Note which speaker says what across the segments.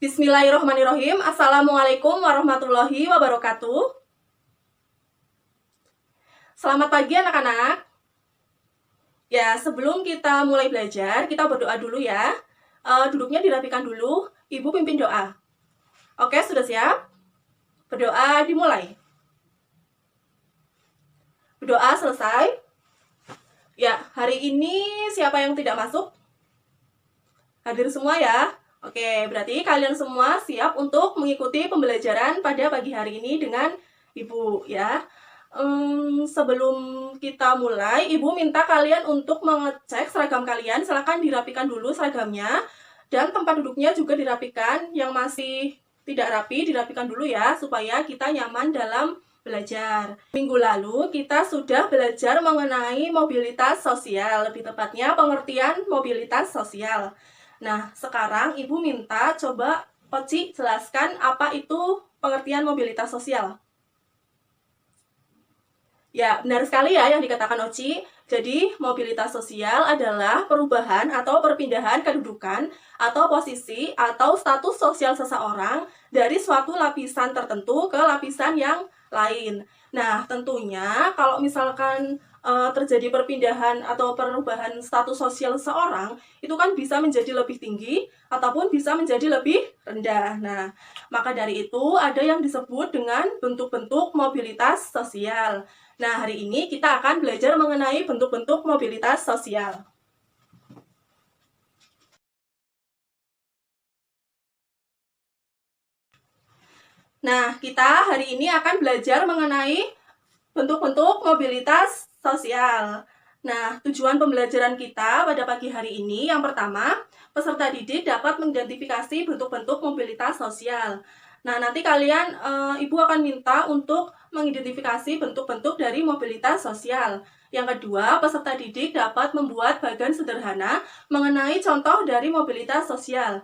Speaker 1: Bismillahirrahmanirrahim. Assalamualaikum warahmatullahi wabarakatuh. Selamat pagi anak-anak. Ya, sebelum kita mulai belajar, kita berdoa dulu ya. Duduknya dirapikan dulu. Ibu pimpin doa. Oke, sudah siap? Berdoa dimulai. Berdoa selesai. Ya, hari ini siapa yang tidak masuk? Hadir semua ya. Oke, berarti kalian semua siap untuk mengikuti pembelajaran pada pagi hari ini dengan Ibu ya. Sebelum kita mulai, Ibu minta kalian untuk mengecek seragam kalian. Silakan dirapikan dulu seragamnya. Dan tempat duduknya juga dirapikan. Yang masih tidak rapi, dirapikan dulu ya, supaya kita nyaman dalam belajar. Minggu lalu kita sudah belajar mengenai mobilitas sosial, lebih tepatnya pengertian mobilitas sosial. Nah, sekarang Ibu minta coba Oci jelaskan apa itu pengertian mobilitas sosial. Ya, benar sekali ya yang dikatakan Oci. Jadi, mobilitas sosial adalah perubahan atau perpindahan kedudukan atau posisi atau status sosial seseorang dari suatu lapisan tertentu ke lapisan yang lain. Nah, tentunya kalau misalkan terjadi perpindahan atau perubahan status sosial seseorang, itu kan bisa menjadi lebih tinggi ataupun bisa menjadi lebih rendah. Nah, maka dari itu ada yang disebut dengan bentuk-bentuk mobilitas sosial. Nah, hari ini kita akan belajar mengenai bentuk-bentuk mobilitas sosial. Nah, kita hari ini akan belajar mengenai bentuk-bentuk mobilitas sosial. Nah, tujuan pembelajaran kita pada pagi hari ini yang pertama, peserta didik dapat mengidentifikasi bentuk-bentuk mobilitas sosial. Nah, nanti kalian, Ibu akan minta untuk mengidentifikasi bentuk-bentuk dari mobilitas sosial. Yang kedua, peserta didik dapat membuat bagan sederhana mengenai contoh dari mobilitas sosial.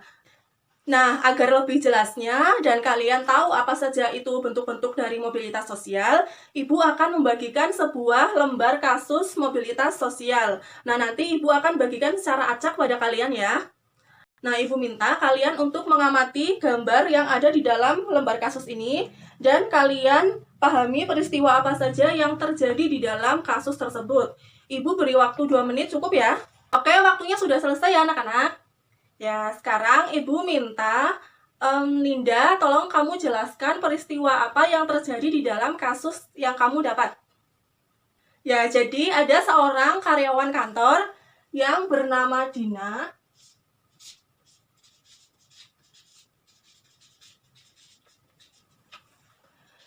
Speaker 1: Nah, agar lebih jelasnya dan kalian tahu apa saja itu bentuk-bentuk dari mobilitas sosial, Ibu akan membagikan sebuah lembar kasus mobilitas sosial. Nah, nanti Ibu akan bagikan secara acak pada kalian ya. Nah, Ibu minta kalian untuk mengamati gambar yang ada di dalam lembar kasus ini dan kalian pahami peristiwa apa saja yang terjadi di dalam kasus tersebut. Ibu beri waktu 2 menit cukup ya. Oke, waktunya sudah selesai ya anak-anak. Ya, sekarang Ibu minta Linda, tolong kamu jelaskan peristiwa apa yang terjadi di dalam kasus yang kamu dapat. Ya, jadi ada seorang karyawan kantor yang bernama Dina.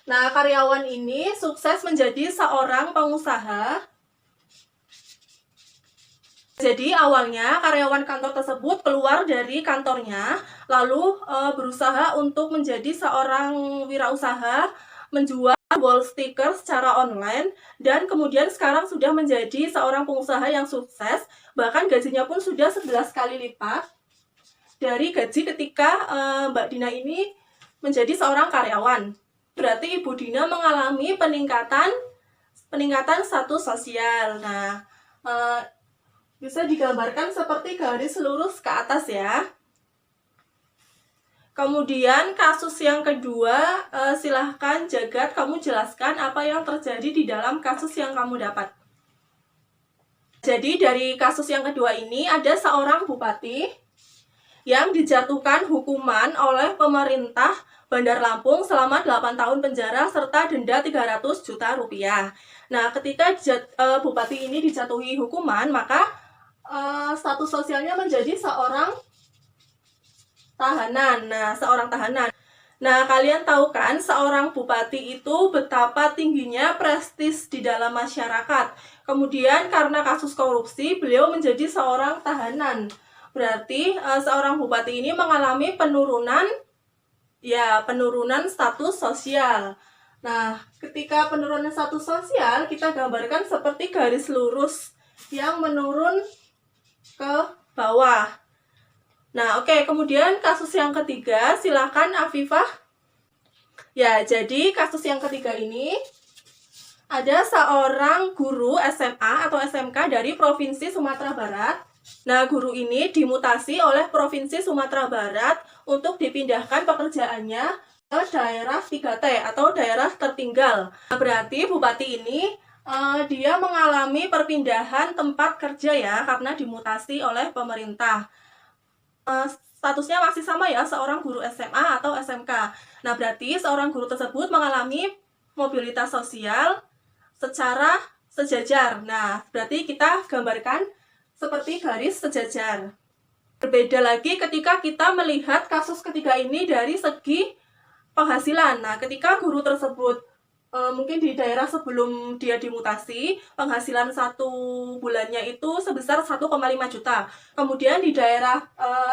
Speaker 1: Nah, karyawan ini sukses menjadi seorang pengusaha. Jadi awalnya karyawan kantor tersebut keluar dari kantornya, lalu berusaha untuk menjadi seorang wirausaha, menjual wall sticker secara online, dan kemudian sekarang sudah menjadi seorang pengusaha yang sukses, bahkan gajinya pun sudah 11 kali lipat dari gaji ketika Mbak Dina ini menjadi seorang karyawan. Berarti Ibu Dina mengalami peningkatan status sosial. Nah, bisa digambarkan seperti garis lurus ke atas ya. Kemudian kasus yang kedua, silahkan Jagat kamu jelaskan apa yang terjadi di dalam kasus yang kamu dapat. Jadi dari kasus yang kedua ini ada seorang bupati yang dijatuhkan hukuman oleh pemerintah Bandar Lampung selama 8 tahun penjara serta denda 300 juta rupiah. Nah, ketika bupati ini dijatuhi hukuman, maka status sosialnya menjadi seorang tahanan. Nah, seorang tahanan. Nah, kalian tahu kan seorang bupati itu betapa tingginya prestis di dalam masyarakat. Kemudian karena kasus korupsi, beliau menjadi seorang tahanan. Berarti seorang bupati ini mengalami penurunan status sosial. Nah, ketika penurunan status sosial, kita gambarkan seperti garis lurus yang menurun ke bawah. Nah, oke, kemudian kasus yang ketiga, silakan Afifah. Ya, jadi kasus yang ketiga ini ada seorang guru SMA atau SMK dari Provinsi Sumatera Barat Nah, guru ini dimutasi oleh Provinsi Sumatera Barat untuk dipindahkan pekerjaannya ke daerah 3T atau daerah tertinggal. Nah, berarti bupati ini dia mengalami perpindahan tempat kerja ya, karena dimutasi oleh pemerintah. Statusnya masih sama ya, seorang guru SMA atau SMK. Nah, berarti seorang guru tersebut mengalami mobilitas sosial secara sejajar. Nah, berarti kita gambarkan seperti garis sejajar. Berbeda lagi ketika kita melihat kasus ketiga ini dari segi penghasilan. Nah, ketika guru tersebut mungkin di daerah sebelum dia dimutasi, penghasilan satu bulannya itu sebesar 1,5 juta. Kemudian di daerah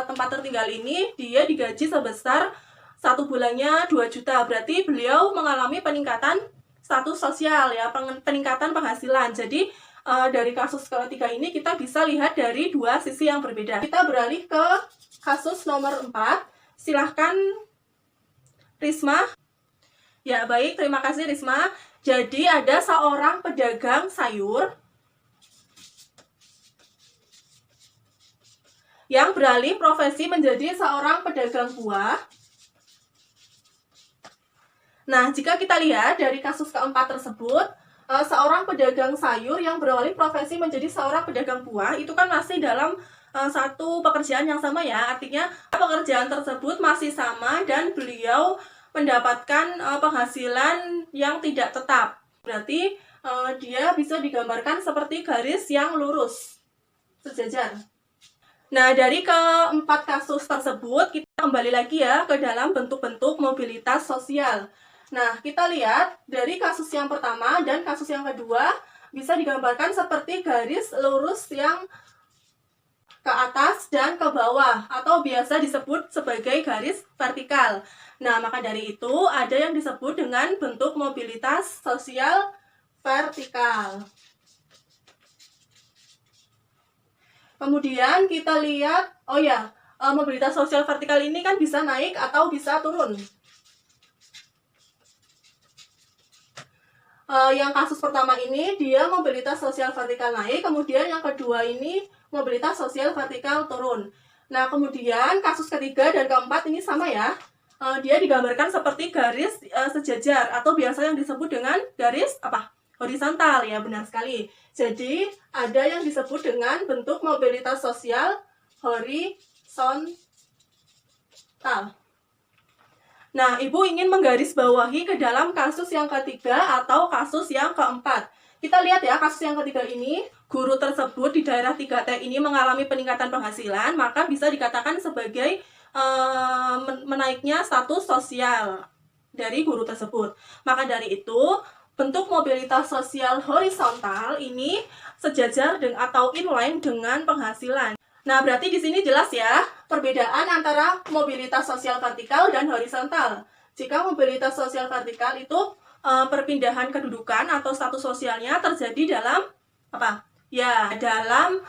Speaker 1: tempat tertinggal ini, dia digaji sebesar satu bulannya 2 juta. Berarti beliau mengalami peningkatan status sosial ya, peningkatan penghasilan. Jadi dari kasus ketiga ini kita bisa lihat dari dua sisi yang berbeda. Kita beralih ke kasus nomor 4. Silahkan Risma. Ya, baik. Terima kasih, Risma. Jadi, ada seorang pedagang sayur yang beralih profesi menjadi seorang pedagang buah. Nah, jika kita lihat dari kasus keempat tersebut, seorang pedagang sayur yang beralih profesi menjadi seorang pedagang buah, itu kan masih dalam satu pekerjaan yang sama ya. Artinya, pekerjaan tersebut masih sama dan beliau mendapatkan penghasilan yang tidak tetap. Berarti dia bisa digambarkan seperti garis yang lurus, sejajar. Nah, dari keempat kasus tersebut, kita kembali lagi ya ke dalam bentuk-bentuk mobilitas sosial. Nah, kita lihat dari kasus yang pertama dan kasus yang kedua bisa digambarkan seperti garis lurus yang ke atas dan ke bawah, atau biasa disebut sebagai garis vertikal. Nah, maka dari itu ada yang disebut dengan bentuk mobilitas sosial vertikal. Kemudian kita lihat, mobilitas sosial vertikal ini kan bisa naik atau bisa turun. Yang kasus pertama ini dia mobilitas sosial vertikal naik, kemudian yang kedua ini mobilitas sosial vertikal turun. Nah, kemudian kasus ketiga dan keempat ini sama ya. Dia digambarkan seperti garis sejajar atau biasa yang disebut dengan garis horizontal ya, benar sekali. Jadi, ada yang disebut dengan bentuk mobilitas sosial horizontal. Nah, Ibu ingin menggarisbawahi ke dalam kasus yang ketiga atau kasus yang keempat. Kita lihat ya, kasus yang ketiga ini, guru tersebut di daerah 3T ini mengalami peningkatan penghasilan, maka bisa dikatakan sebagai menaiknya status sosial dari guru tersebut. Maka dari itu, bentuk mobilitas sosial horizontal ini sejajar atau inline dengan penghasilan. Nah, berarti di sini jelas ya, perbedaan antara mobilitas sosial vertikal dan horizontal. Jika mobilitas sosial vertikal itu perpindahan kedudukan atau status sosialnya terjadi dalam dalam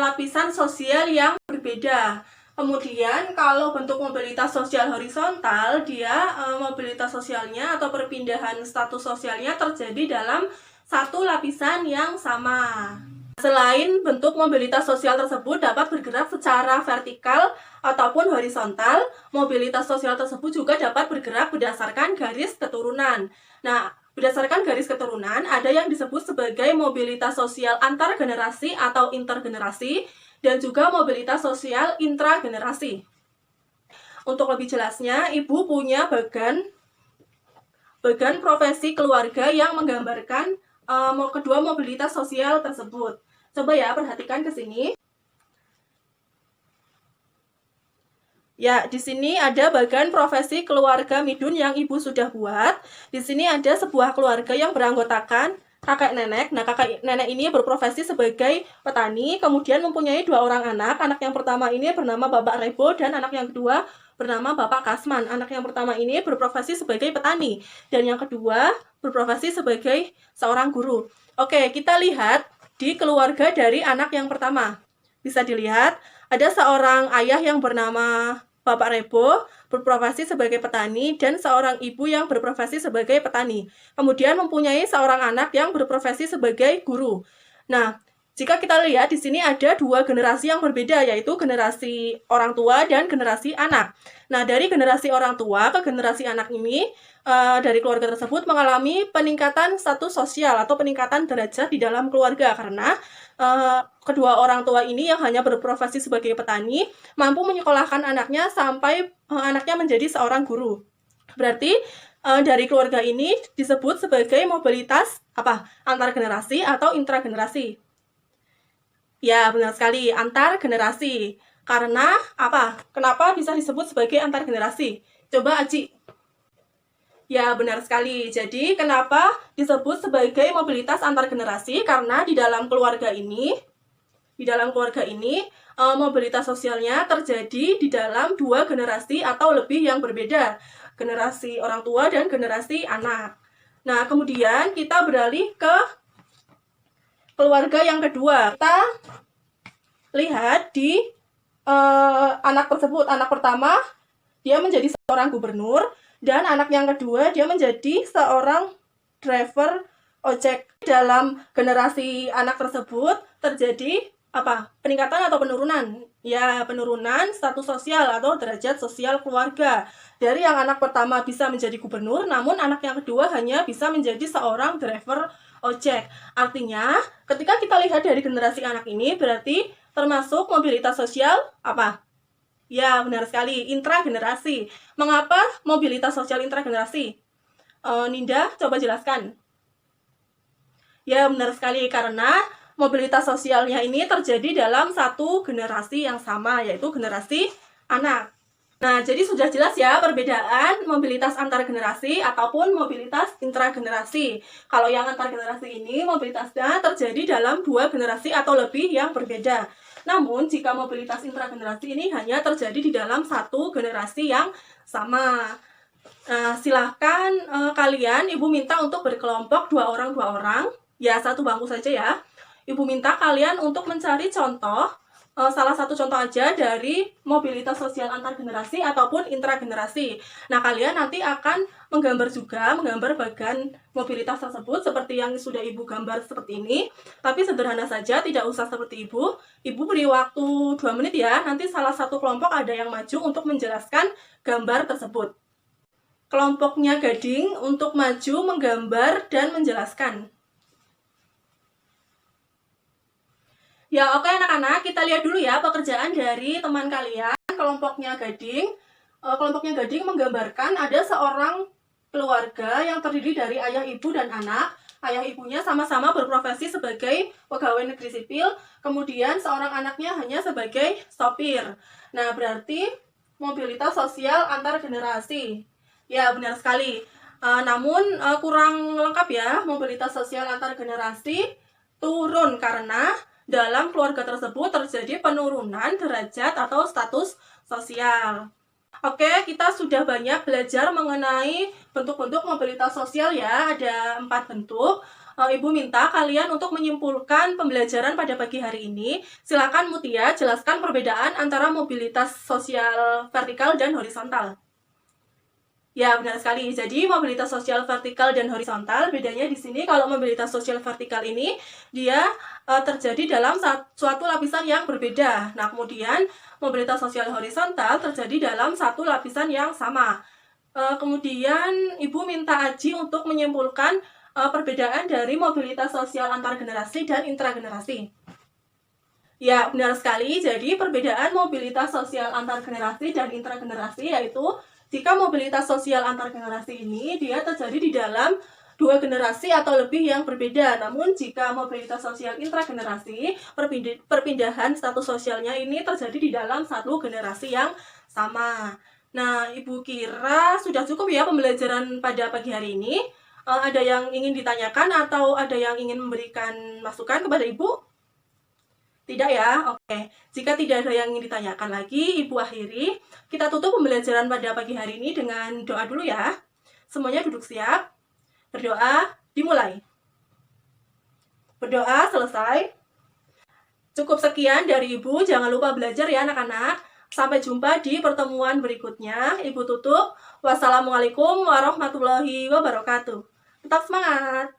Speaker 1: lapisan sosial yang berbeda. Kemudian kalau bentuk mobilitas sosial horizontal, dia mobilitas sosialnya atau perpindahan status sosialnya terjadi dalam satu lapisan yang sama. Selain bentuk mobilitas sosial tersebut dapat bergerak secara vertikal ataupun horizontal, mobilitas sosial tersebut juga dapat bergerak berdasarkan garis keturunan. Nah, berdasarkan garis keturunan, ada yang disebut sebagai mobilitas sosial antar generasi atau intergenerasi, dan juga mobilitas sosial intragenerasi. Untuk lebih jelasnya, Ibu punya bagan profesi keluarga yang menggambarkan kedua mobilitas sosial tersebut. Coba ya, perhatikan ke sini. Ya, di sini ada bagan profesi keluarga midun yang Ibu sudah buat. Di sini ada sebuah keluarga yang beranggotakan kakek nenek. Nah, kakek nenek ini berprofesi sebagai petani, kemudian mempunyai 2 orang anak. Anak yang pertama ini bernama Bapak Rebo dan anak yang kedua bernama Bapak Kasman. Anak yang pertama ini berprofesi sebagai petani dan yang kedua berprofesi sebagai seorang guru. Oke, kita lihat di keluarga dari anak yang pertama. Bisa dilihat ada seorang ayah yang bernama Bapak Rebo berprofesi sebagai petani dan seorang ibu yang berprofesi sebagai petani. Kemudian mempunyai seorang anak yang berprofesi sebagai guru. Nah, jika kita lihat di sini ada dua generasi yang berbeda, yaitu generasi orang tua dan generasi anak. Nah, dari generasi orang tua ke generasi anak ini, dari keluarga tersebut mengalami peningkatan status sosial atau peningkatan derajat di dalam keluarga karena kedua orang tua ini yang hanya berprofesi sebagai petani mampu menyekolahkan anaknya sampai anaknya menjadi seorang guru. Berarti dari keluarga ini disebut sebagai mobilitas antar generasi atau intragenerasi. Ya, benar sekali, antar generasi. Karena Kenapa bisa disebut sebagai antar generasi? Coba Aji. Ya, benar sekali. Jadi, kenapa disebut sebagai mobilitas antar generasi? Karena di dalam keluarga ini, mobilitas sosialnya terjadi di dalam dua generasi atau lebih yang berbeda. Generasi orang tua dan generasi anak. Nah, kemudian kita beralih ke keluarga yang kedua. Kita lihat di anak tersebut. Anak pertama dia menjadi seorang gubernur dan anak yang kedua dia menjadi seorang driver ojek. Dalam generasi anak tersebut terjadi peningkatan atau penurunan? Ya, penurunan status sosial atau derajat sosial keluarga. Dari yang anak pertama bisa menjadi gubernur, namun anak yang kedua hanya bisa menjadi seorang driver ojek. Artinya, ketika kita lihat dari generasi anak ini, berarti termasuk mobilitas sosial Ya, benar sekali, intragenerasi. Mengapa mobilitas sosial intragenerasi? Ninda, coba jelaskan. Ya, benar sekali, karena mobilitas sosialnya ini terjadi dalam satu generasi yang sama, yaitu generasi anak. Nah, jadi sudah jelas ya perbedaan mobilitas antar generasi ataupun mobilitas intragenerasi. Kalau yang antar generasi ini mobilitasnya terjadi dalam dua generasi atau lebih yang berbeda. Namun, jika mobilitas intragenerasi ini hanya terjadi di dalam satu generasi yang sama. Silahkan kalian, Ibu minta untuk berkelompok dua orang, ya satu bangku saja ya. Ibu minta kalian untuk mencari contoh, salah satu contoh aja dari mobilitas sosial antar generasi ataupun intragenerasi. Nah, kalian nanti akan menggambar bagian mobilitas tersebut seperti yang sudah Ibu gambar seperti ini. Tapi sederhana saja, tidak usah seperti Ibu. Ibu beri waktu 2 menit ya, nanti salah satu kelompok ada yang maju untuk menjelaskan gambar tersebut. Kelompoknya Gading untuk maju, menggambar, dan menjelaskan. Ya, oke anak-anak, kita lihat dulu ya pekerjaan dari teman kalian. Kelompoknya Gading menggambarkan ada seorang keluarga yang terdiri dari ayah, ibu, dan anak. Ayah ibunya sama-sama berprofesi sebagai pegawai negeri sipil, kemudian seorang anaknya hanya sebagai sopir. Nah, berarti mobilitas sosial antar generasi. Ya, benar sekali. Namun kurang lengkap ya, mobilitas sosial antar generasi turun karena dalam keluarga tersebut terjadi penurunan derajat atau status sosial. Oke, kita sudah banyak belajar mengenai bentuk-bentuk mobilitas sosial ya, ada 4 bentuk. Ibu minta kalian untuk menyimpulkan pembelajaran pada pagi hari ini. Silakan Mutia, jelaskan perbedaan antara mobilitas sosial vertikal dan horizontal. Ya, benar sekali. Jadi, mobilitas sosial vertikal dan horizontal, bedanya di sini kalau mobilitas sosial vertikal ini, dia terjadi dalam suatu lapisan yang berbeda. Nah, kemudian mobilitas sosial horizontal terjadi dalam satu lapisan yang sama. Kemudian, Ibu minta Aji untuk menyimpulkan perbedaan dari mobilitas sosial antar generasi dan intragenerasi. Ya, benar sekali. Jadi, perbedaan mobilitas sosial antar generasi dan intragenerasi yaitu jika mobilitas sosial antar generasi ini dia terjadi di dalam dua generasi atau lebih yang berbeda. Namun jika mobilitas sosial intragenerasi, perpindahan status sosialnya ini terjadi di dalam satu generasi yang sama. Nah, Ibu kira sudah cukup ya pembelajaran pada pagi hari ini. Ada yang ingin ditanyakan atau ada yang ingin memberikan masukan kepada Ibu? Tidak ya? Oke. Jika tidak ada yang ingin ditanyakan lagi, Ibu akhiri. Kita tutup pembelajaran pada pagi hari ini dengan doa dulu ya. Semuanya duduk siap. Berdoa, dimulai. Berdoa, selesai. Cukup sekian dari Ibu. Jangan lupa belajar ya anak-anak. Sampai jumpa di pertemuan berikutnya. Ibu tutup. Wassalamualaikum warahmatullahi wabarakatuh. Tetap semangat.